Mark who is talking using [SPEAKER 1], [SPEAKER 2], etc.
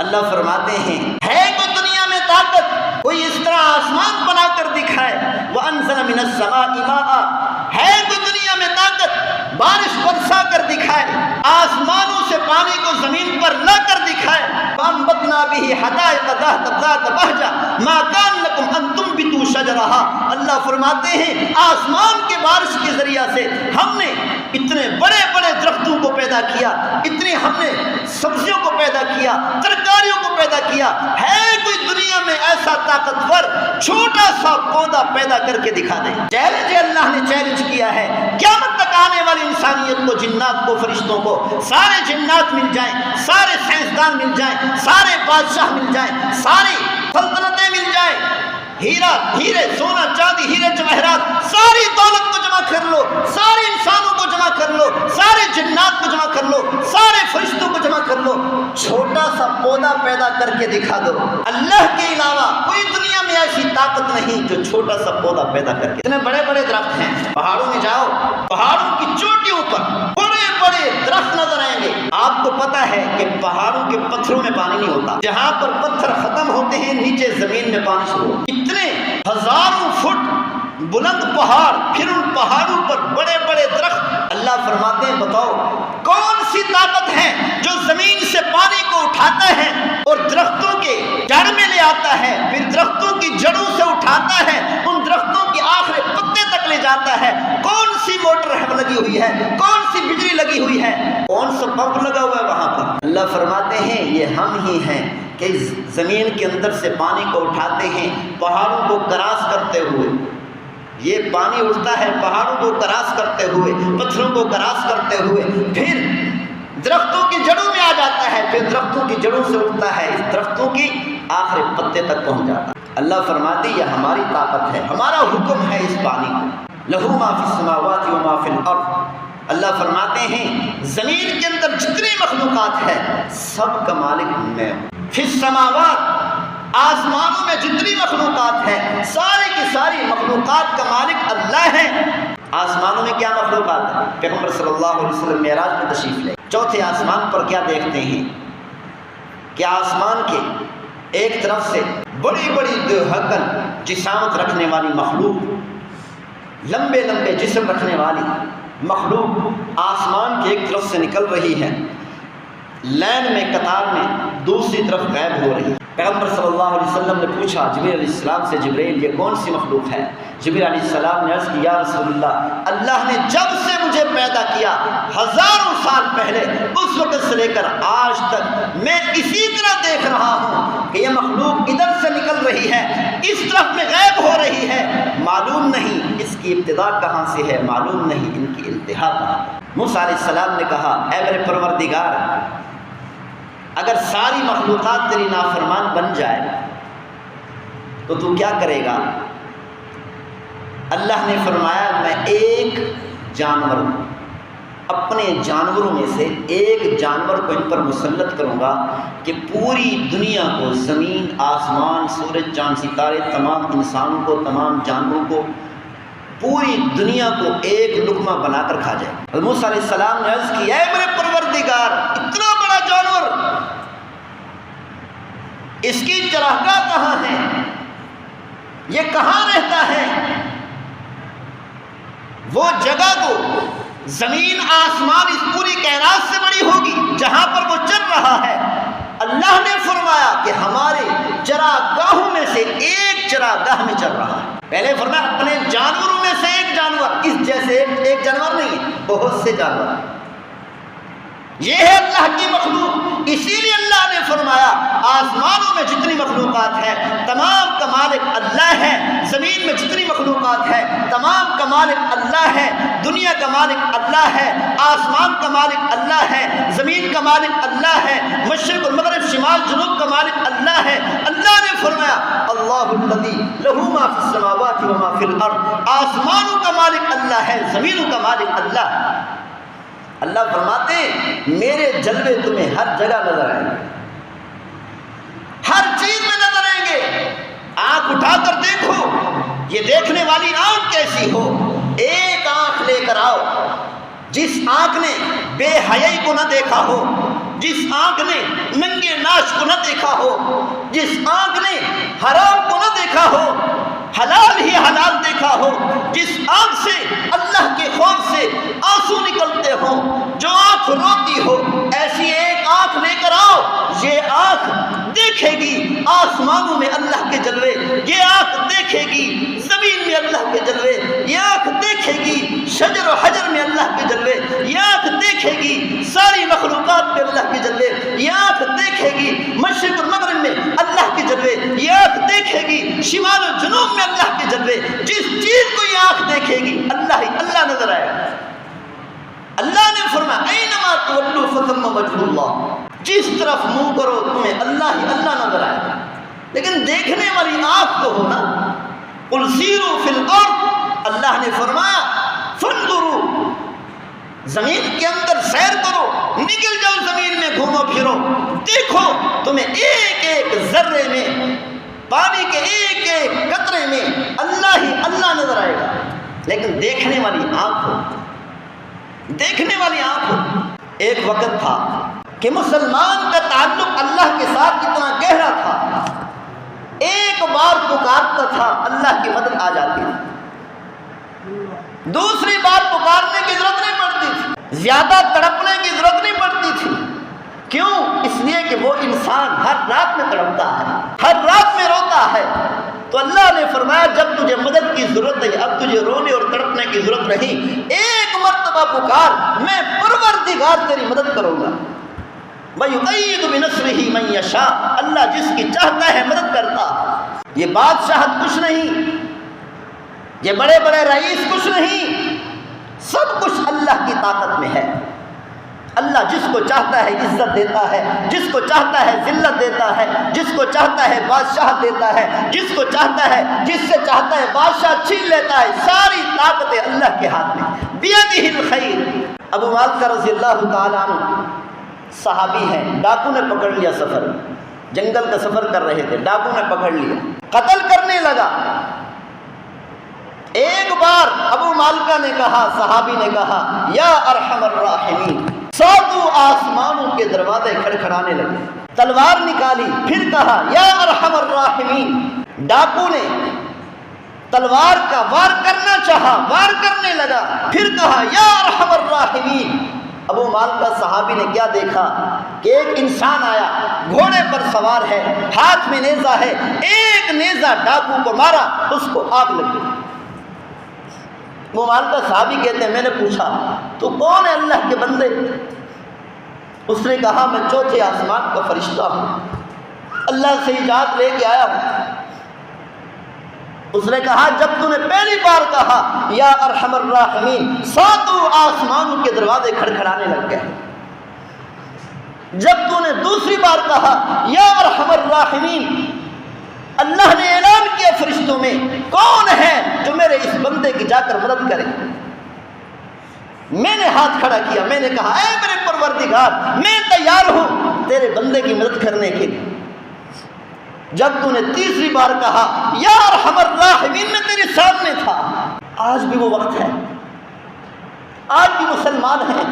[SPEAKER 1] اللہ فرماتے ہیں ہے کوئی دنیا میں طاقت کوئی اس طرح آسمان بنا کر دکھائے، وَأَنزَلَ مِنَ السَّمَاءِ مَاءً، ہے کوئی دنیا میں طاقت بارش برسا کر دکھائے، آسمانوں سے پانی کو زمین پر لا کر دکھائے، فَأَنبَتْنَا بِهِ حَدَائِقَ ذَاتَ بَهْجَةٍ مَا كَانَ لَكُمْ أَن تُنبِتُوا شَجَرَهَا۔ اللہ فرماتے ہیں آسمان کے بارش کے ذریعہ سے ہم نے اتنے بڑے بڑے درختوں کو پیدا کیا، اتنی ہم نے سبزیوں کو پیدا کیا، ترکاریوں کو پیدا کیا، ہے کوئی دنیا میں ایسا طاقتور چھوٹا سا پودا پیدا کر کے دکھا دے؟ چیلنج اللہ نے چیلنج کیا ہے، قیامت تک آنے والی انسانیت کو، جنات کو، فرشتوں کو، سارے جنات مل جائیں، سارے سائنسدان مل جائیں، سارے بادشاہ مل جائیں، ساری سلطنتیں مل جائیں، ہیرے سونا چاندی ہیرے جواہرات، ساری دولت کو جمع کر لو، سارے انسانوں کو جمع کر لو، سارے جنات کو جمع کر لو، سارے فرشتوں کو جمع کر لو، چھوٹا سا پودا پیدا کر کے دکھا دو۔ اللہ کے علاوہ کوئی دنیا میں ایسی طاقت نہیں جو چھوٹا سا پودا پیدا کر کے۔ اتنے بڑے بڑے درخت ہیں، پہاڑوں میں جاؤ، پہاڑوں کی چوٹیوں پر بڑے بڑے درخت نظر آئیں گے۔ آپ کو پتا ہے کہ پہاڑوں کے پتھروں میں پانی نہیں ہوتا، جہاں پر پتھر ختم ہوتے ہیں نیچے زمین میں پانی شروع ہوتا ہے۔ اتنے ہزاروں فٹ بلند پہاڑ، پھر ان پہاڑوں پر بڑے بڑے درخت۔ اللہ فرماتے ہیں بتاؤ کون سی طاقت ہے جو زمین سے پانی کو اٹھاتا ہے اور درختوں کے جڑ میں لے آتا ہے، پھر درختوں کی جڑوں سے اٹھاتا ہے، ان درختوں کے آخر پتے تک لے جاتا ہے؟ کون سی موٹر لگی ہوئی ہے، کون سی بجلی لگی ہوئی ہے، کون سا پمپ لگا ہوا ہے وہاں پر؟ اللہ فرماتے ہیں یہ ہم ہی ہیں کہ زمین کے اندر سے پانی کو اٹھاتے ہیں، پہاڑوں کو کراس کرتے ہوئے، یہ پانی اٹھتا ہے پہاڑوں کو کراس کرتے ہوئے، پتھروں کو کراس کرتے ہوئے، پھر درختوں کی جڑوں میں آ جاتا ہے، پھر درختوں کی جڑوں سے اٹھتا ہے، اس درختوں کی آخری پتے تک پہنچ جاتا ہے۔ اللہ فرماتے یہ ہماری طاقت ہے، ہمارا حکم ہے اس پانی کو۔ لہو ما فی السماوات و ما فی الارض، اللہ فرماتے ہیں زمین کے اندر جتنی مخلوقات ہے سب کا مالک میں ہوں۔ فی السماوات، آسمانوں میں جتنی مخلوقات ہیں ساری کی ساری مخلوقات کا مالک اللہ ہے۔ آسمانوں میں کیا مخلوقات ہیں؟ پیغمبر صلی اللہ علیہ وسلم معراج میں تشریف لے، چوتھے آسمان پر کیا دیکھتے ہیں کہ آسمان کے ایک طرف سے بڑی بڑی دہکن جسامت رکھنے والی مخلوق، لمبے لمبے جسم رکھنے والی مخلوق آسمان کی ایک طرف سے نکل رہی ہے، لین میں قطار میں دوسری طرف غائب ہو رہی ہے۔ پیغمبر صلی اللہ علیہ وسلم نے پوچھا جبریل علیہ السلام سے، جبریل یہ کون سی مخلوق ہے؟ جبریل علیہ السلام نے عرض کی یا رسول اللہ نے جب سے مجھے پیدا کیا ہزاروں سال پہلے، اس وقت سے لے کر آج تک میں اسی طرح دیکھ رہا ہوں کہ یہ مخلوق ادھر سے نکل رہی ہے، اس طرف میں غائب ہو رہی ہے، معلوم نہیں اس کی ابتدا کہاں سے ہے، معلوم نہیں ان کی انتہا کہاں ہے۔ موسیٰ علیہ السلام نے کہا اے میرے پروردگار، اگر ساری مخلوقات تیری نافرمان بن جائے تو تو کیا کرے گا؟ اللہ نے فرمایا میں ایک جانور اپنے جانوروں میں سے ایک جانور کو ان پر مسلط کروں گا کہ پوری دنیا کو، زمین آسمان سورج چاند ستارے، تمام انسانوں کو، تمام جانوروں کو، پوری دنیا کو ایک لقمہ بنا کر کھا جائے۔ موسیٰ علیہ السلام نے عرض کی اے میرے پروردگار، اتنا بڑا جانور، اس کی چراگاہ کہاں ہے؟ یہ کہاں رہتا ہے؟ وہ جگہ تو زمین آسمان اس پوری کائنات سے بڑی ہوگی جہاں پر وہ چل رہا ہے۔ اللہ نے فرمایا کہ ہمارے چراگاہوں میں سے ایک چراگاہ میں چل رہا ہے۔ پہلے فرمایا اپنے جانوروں میں سے ایک جانور، اس جیسے ایک جانور نہیں ہے، بہت سے جانور۔ یہ ہے اللہ کی مخلوق، اسی لیے اللہ نے فرمایا آسمانوں میں جتنی مخلوقات ہے تمام کا مالک اللہ ہے، زمین میں جتنی مخلوقات ہے تمام کا مالک اللہ ہے، دنیا کا مالک اللہ ہے، آسمان کا مالک اللہ ہے، زمین کا مالک اللہ ہے، مشرق اور مغرب شمال جنوب کا مالک اللہ ہے۔ اللہ نے فرمایا اللہ الذی لہ ما فی السماوات و ما فی الارض، آسمانوں کا مالک اللہ ہے، زمینوں کا مالک اللہ ہے۔ اللہ فرماتے ہیں میرے جلوے تمہیں ہر جگہ نظر آئیں گے، ہر چیز میں نظر آئیں گے۔ آنکھ اٹھا کر دیکھو، یہ دیکھنے والی آنکھ کیسی ہو، ایک آنکھ لے کر آؤ، جس آنکھ نے بے حیائی کو نہ دیکھا ہو، جس آنکھ نے ننگے ناش کو نہ دیکھا ہو، جس آنکھ نے حرام کو نہ دیکھا ہو، حلال ہی حلال دیکھا ہو، جس آنکھ سے اللہ کے خوف سے آنسو نکلتے ہوں، جو آنکھ روتی ہو، ایسی ایک آنکھ لے کر آؤ۔ یہ آنکھ دیکھے گی آسمانوں میں اللہ کے جلوے، یہ آنکھ دیکھے گی زمین میں اللہ کے جلوے، یہ آنکھ دیکھے گی شجر و حجر میں اللہ کے جلوے، یہ آنکھ دیکھے گی ساری مخلوقات میں اللہ کے جلوے، یہ آنکھ دیکھے گی مشرق اور مغرب میں اللہ کے جلوے، یہ آنکھ دیکھے گی شمال و جنوب میں اللہ کے جلوے۔ جس چیز کو یہ آنکھ دیکھے گی اللہ ہی اللہ نظر آئے گا۔ اللہ نے فرمایا اینما تولوا فثم وجہ اللہ، جس طرف منہ کرو تمہیں اللہ ہی اللہ نظر آئے گا۔ لیکن دیکھنے والی آنکھ تو ہو نا۔ قل سیروا فی الارض، اللہ نے فرمایا فانظروا، زمین کے اندر سیر کرو، نکل جاؤ زمین میں، گھومو پھرو، دیکھو تمہیں ایک ایک ذرے میں، پانی کے ایک ایک قطرے میں اللہ ہی اللہ نظر آئے گا۔ لیکن دیکھنے والی آنکھ ہو، دیکھنے والی آنکھ ہو۔ ایک وقت تھا کہ مسلمان کا تعلق اللہ کے ساتھ اتنا گہرا تھا، ایک بار پکارتا تھا اللہ کی مدد آ جاتی تھی، دوسری بار پکارنے کی ضرورت نہیں پڑتی تھی، زیادہ تڑپنے کی ضرورت نہیں پڑتی تھی۔ کیوں؟ اس لیے کہ وہ انسان ہر رات میں تڑپتا ہے، ہر رات میں روتا ہے۔ تو اللہ نے فرمایا جب تجھے مدد کی ضرورت ہے، اب تجھے رونے اور تڑپنے کی ضرورت نہیں، ایک مرتبہ پکار، میں پروردگار تیری مدد کروں گا۔ وَيُؤَيِّدُ بِنَصْرِهِ مَن يَشَاءُ، اللہ جس کی چاہتا ہے مدد کرتا۔ یہ بادشاہت کچھ نہیں، یہ بڑے بڑے رئیس کچھ نہیں، سب کچھ اللہ کی طاقت میں ہے۔ اللہ جس کو چاہتا ہے عزت دیتا ہے، جس کو چاہتا ہے ذلت دیتا ہے، جس کو چاہتا ہے بادشاہ دیتا ہے، جس کو چاہتا ہے، جس سے چاہتا ہے بادشاہ چھین لیتا ہے۔ ساری طاقتیں اللہ کے ہاتھ میں، بیدہ الخیر۔ ابو مالکہ رضی اللہ تعالیٰ عنہ صحابی ہیں، ڈاکو نے پکڑ لیا، سفر جنگل کا سفر کر رہے تھے، ڈاکو نے پکڑ لیا، قتل کرنے لگا۔ ایک بار ابو مالکہ نے کہا، صحابی نے کہا یا ارحم الراحمین، ساتوں آسمانوں کے دروازے کھڑکھڑانے لگے، تلوار نکالی، پھر کہا یا ارحم الراحمین۔ ڈاکو نے تلوار کا وار کرنا چاہا، وار کرنے لگا، پھر کہا یا ارحم الراحمین۔ ابو مالکہ صحابی نے کیا دیکھا کہ ایک انسان آیا، گھوڑے پر سوار ہے، ہاتھ میں نیزہ ہے، ایک نیزہ ڈاکو کو مارا، اس کو آگ لگ گئی۔ ابو مالکہ صحابی کہتے ہیں میں نے پوچھا تو کون ہے اللہ کے بندے؟ اس نے کہا میں چوتھے آسمان کا فرشتہ ہوں، اللہ سے اجازت لے کے آیا ہوں۔ اس نے کہا جب تو نے پہلی بار کہا یا ارحم الراحمین، ساتوں آسمانوں کے دروازے کھڑکھڑانے لگ گئے۔ جب تو نے دوسری بار کہا یا ارحم الراحمین، اللہ نے اعلان کیا فرشتوں میں کون ہے جو میرے اس بندے کی جا کر مدد کرے۔ میں نے ہاتھ کھڑا کیا، میں نے کہا اے میرے پروردگار، میں تیار ہوں تیرے بندے کی مدد کرنے کے لیے۔ جب تو نے تیسری بار کہا یا ارحم الراحمین، میں تیرے سامنے تھا۔ آج بھی وہ وقت ہے، آج بھی مسلمان ہیں